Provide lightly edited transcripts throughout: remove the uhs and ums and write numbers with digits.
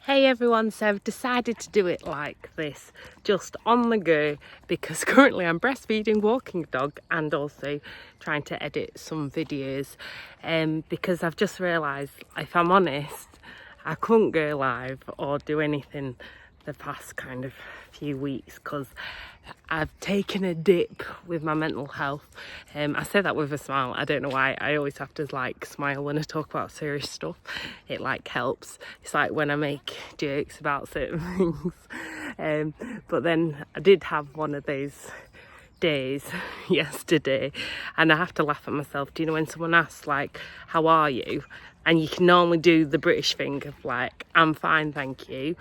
Hey everyone, so I've decided to do it like this, just on the go, because currently I'm breastfeeding, walking a dog, and also trying to edit some videos, because I've just realised, if I'm honest, I couldn't go live or do anything the past kind of few weeks because I've taken a dip with my mental health. I say that with a smile. I don't know why. I always have to like smile when I talk about serious stuff. It like helps. It's like when I make jokes about certain things. But then I did have one of those days yesterday, and I have to laugh at myself. Do you know when someone asks like, how are you? And you can normally do the British thing of like, I'm fine, thank you.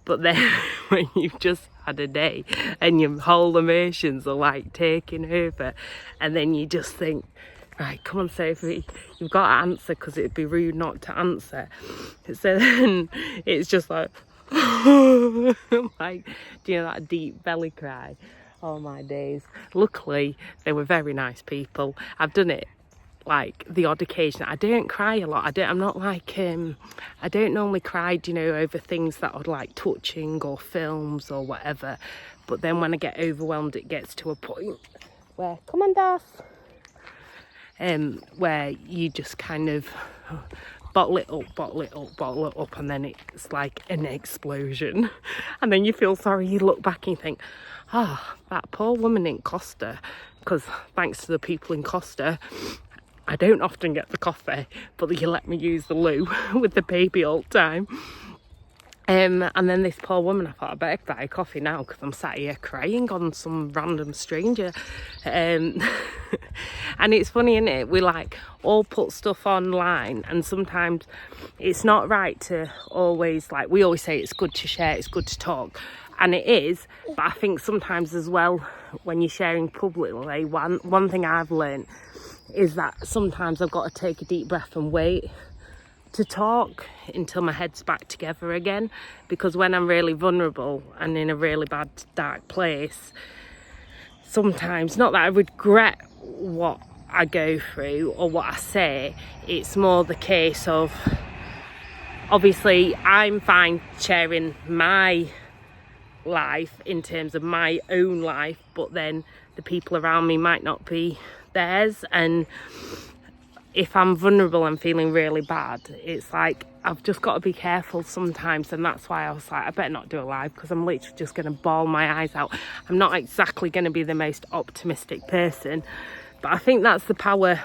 But then when you've just had a day and your whole emotions are like taking over, and then you just think, right, come on Sophie, you've got to answer because it'd be rude not to answer. So then it's just like like, do you know that deep belly cry? Oh my days. Luckily they were very nice people. I've done it like the odd occasion. I don't cry a lot. I'm not like I don't normally cry, you know, over things that are like touching or films or whatever, but then when I get overwhelmed it gets to a point where, come on Darth, where you just kind of bottle it up, and then it's like an explosion. And then you feel sorry, you look back and you think, that poor woman in Costa, because thanks to the people in Costa I don't often get the coffee, but you let me use the loo with the baby all the time. And then this poor woman, I thought I better buy a coffee now because I'm sat here crying on some random stranger. And it's funny, isn't it? We like all put stuff online, and sometimes it's not right to always, like, we always say it's good to share, it's good to talk. And it is, but I think sometimes as well, when you're sharing publicly, one thing I've learned is that sometimes I've got to take a deep breath and wait to talk until my head's back together again, because when I'm really vulnerable and in a really bad dark place, sometimes, not that I regret what I go through or what I say, it's more the case of, obviously I'm fine sharing my life in terms of my own life, but then the people around me might not be theirs. And if I'm vulnerable and feeling really bad, it's like I've just got to be careful sometimes. And that's why I was like, I better not do a live, because I'm literally just going to bawl my eyes out. I'm not exactly going to be the most optimistic person, but I think that's the power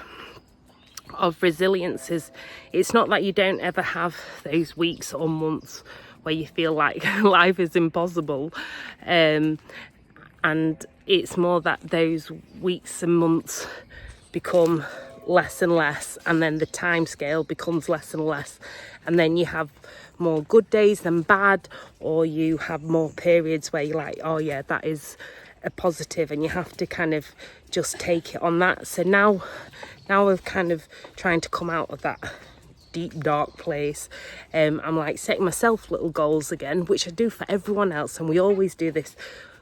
of resilience. Is it's not that you don't ever have those weeks or months where you feel like life is impossible, and it's more that those weeks and months become less and less, and then the time scale becomes less and less, and then you have more good days than bad, or you have more periods where you're like, oh yeah, that is a positive, and you have to kind of just take it on that. So now I'm kind of trying to come out of that deep dark place. I'm like setting myself little goals again, which I do for everyone else, and we always do this.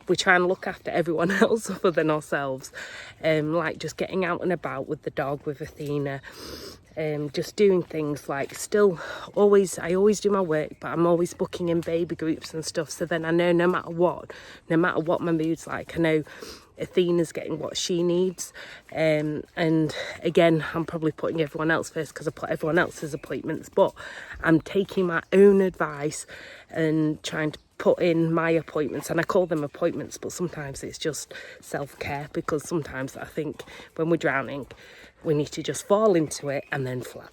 We try and look after everyone else other than ourselves, like just getting out and about with the dog, with Athena, just doing things like I always do my work, but I'm always booking in baby groups and stuff, so then I know no matter what my mood's like, I know Athena's getting what she needs. And again, I'm probably putting everyone else first because I put everyone else's appointments, but I'm taking my own advice and trying to put in my appointments, and I call them appointments, but sometimes it's just self-care, because sometimes I think when we're drowning we need to just fall into it and then fly.